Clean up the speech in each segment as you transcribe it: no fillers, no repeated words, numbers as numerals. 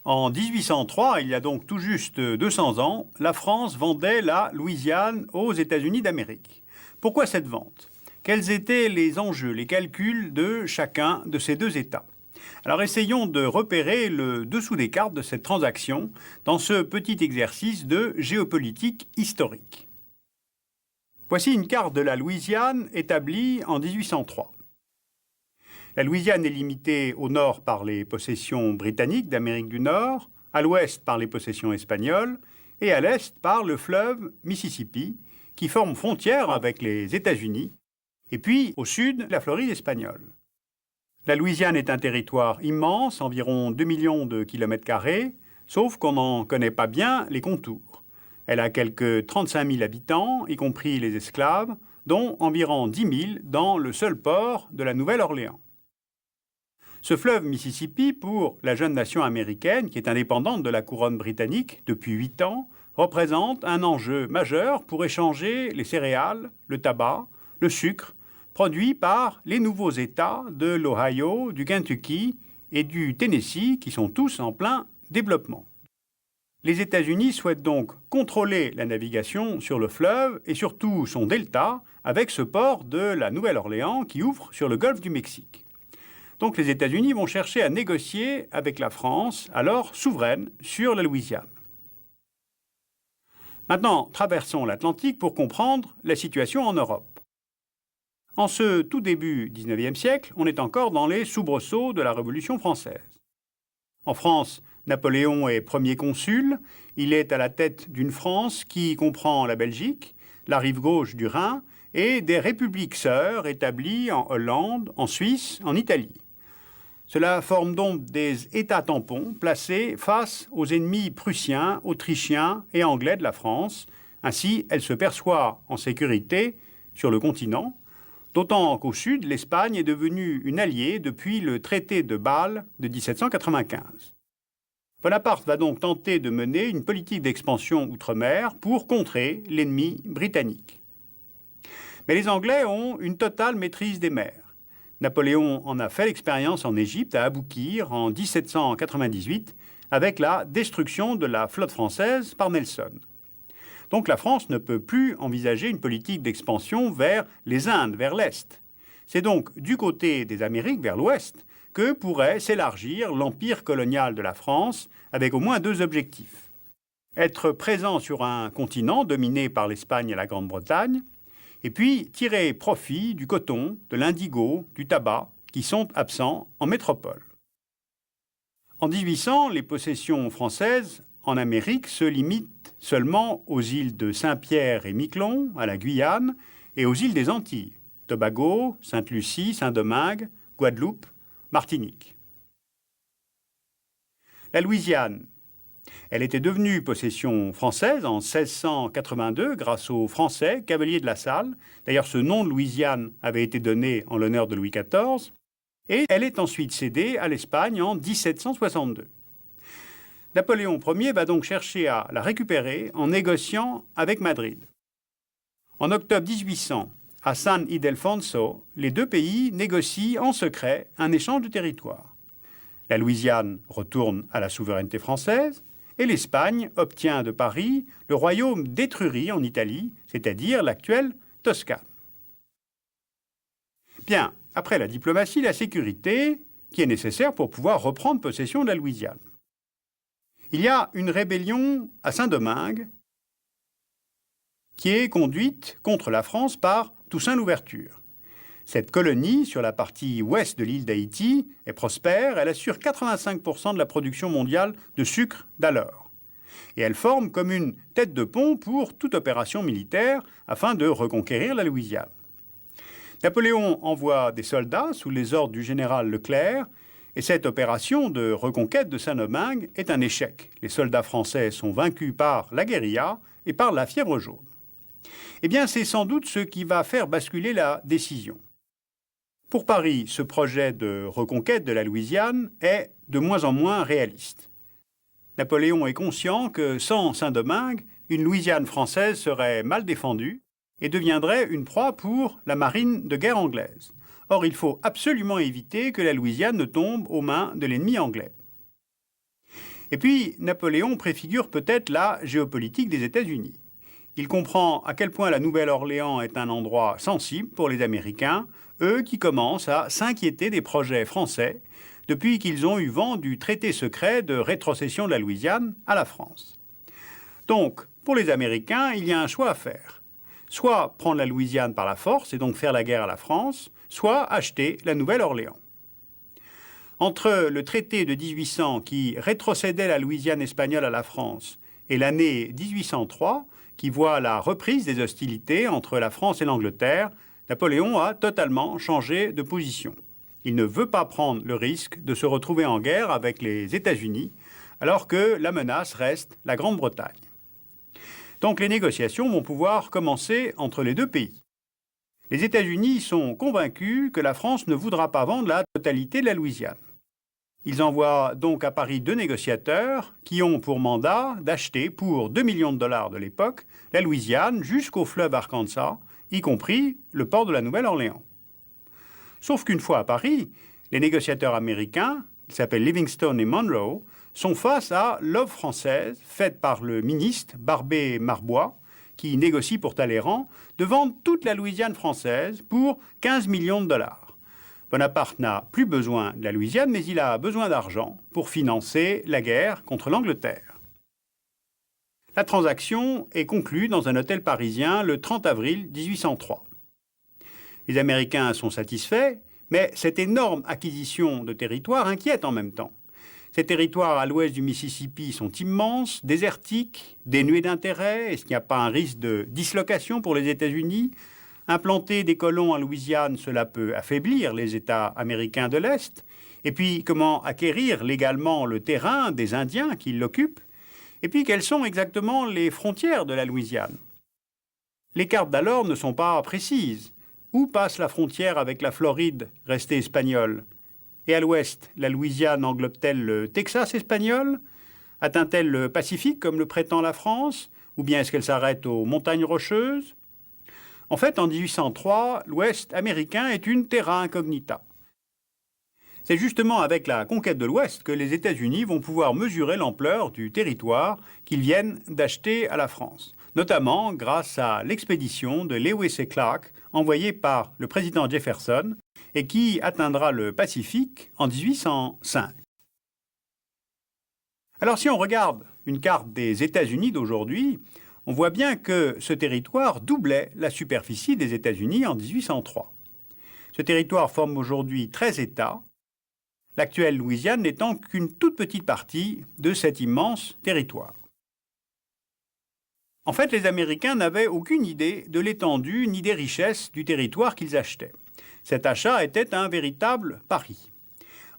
En 1803, il y a donc tout juste 200 ans, la France vendait la Louisiane aux États-Unis d'Amérique. Pourquoi cette vente? Quels étaient les enjeux, les calculs de chacun de ces deux États? Alors essayons de repérer le dessous des cartes de cette transaction dans ce petit exercice de géopolitique historique. Voici une carte de la Louisiane établie en 1803. La Louisiane est limitée au nord par les possessions britanniques d'Amérique du Nord, à l'ouest par les possessions espagnoles et à l'est par le fleuve Mississippi qui forme frontière avec les États-Unis et puis au sud la Floride espagnole. La Louisiane est un territoire immense, environ 2 millions de kilomètres carrés, sauf qu'on n'en connaît pas bien les contours. Elle a quelques 35 000 habitants, y compris les esclaves, dont environ 10 000 dans le seul port de la Nouvelle-Orléans. Ce fleuve Mississippi, pour la jeune nation américaine, qui est indépendante de la couronne britannique depuis 8 ans, représente un enjeu majeur pour échanger les céréales, le tabac, le sucre, produits par les nouveaux États de l'Ohio, du Kentucky et du Tennessee, qui sont tous en plein développement. Les États-Unis souhaitent donc contrôler la navigation sur le fleuve et surtout son delta avec ce port de la Nouvelle-Orléans qui ouvre sur le golfe du Mexique. Donc les États-Unis vont chercher à négocier avec la France, alors souveraine, sur la Louisiane. Maintenant, traversons l'Atlantique pour comprendre la situation en Europe. En ce tout début XIXe siècle, on est encore dans les soubresauts de la Révolution française. En France, Napoléon est premier consul, il est à la tête d'une France qui comprend la Belgique, la rive gauche du Rhin et des républiques sœurs établies en Hollande, en Suisse, en Italie. Cela forme donc des États tampons placés face aux ennemis prussiens, autrichiens et anglais de la France. Ainsi, elle se perçoit en sécurité sur le continent, d'autant qu'au sud, l'Espagne est devenue une alliée depuis le traité de Bâle de 1795. Bonaparte va donc tenter de mener une politique d'expansion outre-mer pour contrer l'ennemi britannique. Mais les Anglais ont une totale maîtrise des mers. Napoléon en a fait l'expérience en Égypte à Aboukir en 1798 avec la destruction de la flotte française par Nelson. Donc la France ne peut plus envisager une politique d'expansion vers les Indes, vers l'Est. C'est donc du côté des Amériques, vers l'Ouest, que pourrait s'élargir l'empire colonial de la France avec au moins deux objectifs. Être présent sur un continent dominé par l'Espagne et la Grande-Bretagne, et puis tirer profit du coton, de l'indigo, du tabac, qui sont absents en métropole. En 1800, les possessions françaises en Amérique se limitent seulement aux îles de Saint-Pierre et Miquelon, à la Guyane, et aux îles des Antilles, Tobago, Sainte-Lucie, Saint-Domingue, Guadeloupe, Martinique. La Louisiane, elle était devenue possession française en 1682 grâce aux Français, cavaliers de la Salle. D'ailleurs, ce nom de Louisiane avait été donné en l'honneur de Louis XIV. Et elle est ensuite cédée à l'Espagne en 1762. Napoléon Ier va donc chercher à la récupérer en négociant avec Madrid. En octobre 1800, à San Ildefonso, les deux pays négocient en secret un échange de territoire. La Louisiane retourne à la souveraineté française et l'Espagne obtient de Paris le royaume d'Étrurie en Italie, c'est-à-dire l'actuelle Toscane. Bien, après la diplomatie, la sécurité qui est nécessaire pour pouvoir reprendre possession de la Louisiane. Il y a une rébellion à Saint-Domingue qui est conduite contre la France par Toussaint Louverture. Cette colonie, sur la partie ouest de l'île d'Haïti, est prospère. Elle assure 85% de la production mondiale de sucre d'alors. Et elle forme comme une tête de pont pour toute opération militaire afin de reconquérir la Louisiane. Napoléon envoie des soldats sous les ordres du général Leclerc et cette opération de reconquête de Saint-Domingue est un échec. Les soldats français sont vaincus par la guérilla et par la fièvre jaune. Eh bien, c'est sans doute ce qui va faire basculer la décision. Pour Paris, ce projet de reconquête de la Louisiane est de moins en moins réaliste. Napoléon est conscient que sans Saint-Domingue, une Louisiane française serait mal défendue et deviendrait une proie pour la marine de guerre anglaise. Or, il faut absolument éviter que la Louisiane ne tombe aux mains de l'ennemi anglais. Et puis, Napoléon préfigure peut-être la géopolitique des États-Unis. Il comprend à quel point la Nouvelle-Orléans est un endroit sensible pour les Américains, eux qui commencent à s'inquiéter des projets français depuis qu'ils ont eu vent du traité secret de rétrocession de la Louisiane à la France. Donc, pour les Américains, il y a un choix à faire. Soit prendre la Louisiane par la force et donc faire la guerre à la France, soit acheter la Nouvelle-Orléans. Entre le traité de 1800 qui rétrocédait la Louisiane espagnole à la France et l'année 1803, qui voit la reprise des hostilités entre la France et l'Angleterre, Napoléon a totalement changé de position. Il ne veut pas prendre le risque de se retrouver en guerre avec les États-Unis, alors que la menace reste la Grande-Bretagne. Donc les négociations vont pouvoir commencer entre les deux pays. Les États-Unis sont convaincus que la France ne voudra pas vendre la totalité de la Louisiane. Ils envoient donc à Paris 2 négociateurs qui ont pour mandat d'acheter pour 2 millions de dollars de l'époque la Louisiane jusqu'au fleuve Arkansas, y compris le port de la Nouvelle-Orléans. Sauf qu'une fois à Paris, les négociateurs américains, qui s'appellent Livingstone et Monroe, sont face à l'offre française faite par le ministre Barbé-Marbois, qui négocie pour Talleyrand, de vendre toute la Louisiane française pour 15 millions de dollars. Bonaparte n'a plus besoin de la Louisiane, mais il a besoin d'argent pour financer la guerre contre l'Angleterre. La transaction est conclue dans un hôtel parisien le 30 avril 1803. Les Américains sont satisfaits, mais cette énorme acquisition de territoire inquiète en même temps. Ces territoires à l'ouest du Mississippi sont immenses, désertiques, dénués d'intérêt. Est-ce qu'il n'y a pas un risque de dislocation pour les États-Unis ? Implanter des colons en Louisiane, cela peut affaiblir les États américains de l'Est. Et puis, comment acquérir légalement le terrain des Indiens qui l'occupent? Et puis, quelles sont exactement les frontières de la Louisiane? Les cartes d'alors ne sont pas précises. Où passe la frontière avec la Floride, restée espagnole? Et à l'ouest, la Louisiane englobe-t-elle le Texas espagnol? Atteint-elle le Pacifique comme le prétend la France? Ou bien est-ce qu'elle s'arrête aux montagnes rocheuses? En fait, en 1803, l'Ouest américain est une terra incognita. C'est justement avec la conquête de l'Ouest que les États-Unis vont pouvoir mesurer l'ampleur du territoire qu'ils viennent d'acheter à la France, notamment grâce à l'expédition de Lewis et Clark envoyée par le président Jefferson et qui atteindra le Pacifique en 1805. Alors si on regarde une carte des États-Unis d'aujourd'hui, on voit bien que ce territoire doublait la superficie des États-Unis en 1803. Ce territoire forme aujourd'hui 13 États, l'actuelle Louisiane n'étant qu'une toute petite partie de cet immense territoire. En fait, les Américains n'avaient aucune idée de l'étendue ni des richesses du territoire qu'ils achetaient. Cet achat était un véritable pari.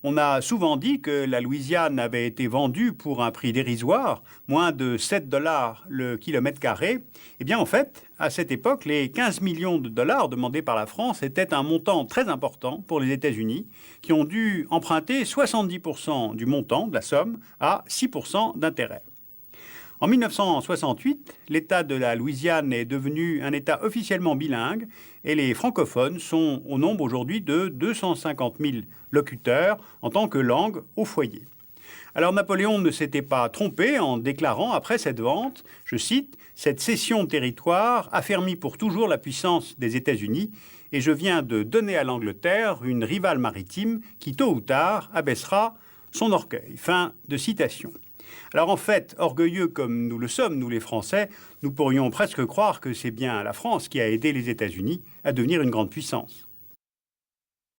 On a souvent dit que la Louisiane avait été vendue pour un prix dérisoire, moins de 7 $ le kilomètre carré. Eh bien, en fait, à cette époque, les 15 millions de dollars demandés par la France étaient un montant très important pour les États-Unis, qui ont dû emprunter 70% du montant de la somme à 6% d'intérêt. En 1968, l'État de la Louisiane est devenu un État officiellement bilingue et les francophones sont au nombre aujourd'hui de 250 000 locuteurs en tant que langue au foyer. Alors Napoléon ne s'était pas trompé en déclarant après cette vente, je cite, « Cette cession de territoire affermit pour toujours la puissance des États-Unis et je viens de donner à l'Angleterre une rivale maritime qui tôt ou tard abaissera son orgueil. » Fin de citation. Alors en fait, orgueilleux comme nous le sommes, nous les Français, nous pourrions presque croire que c'est bien la France qui a aidé les États-Unis à devenir une grande puissance.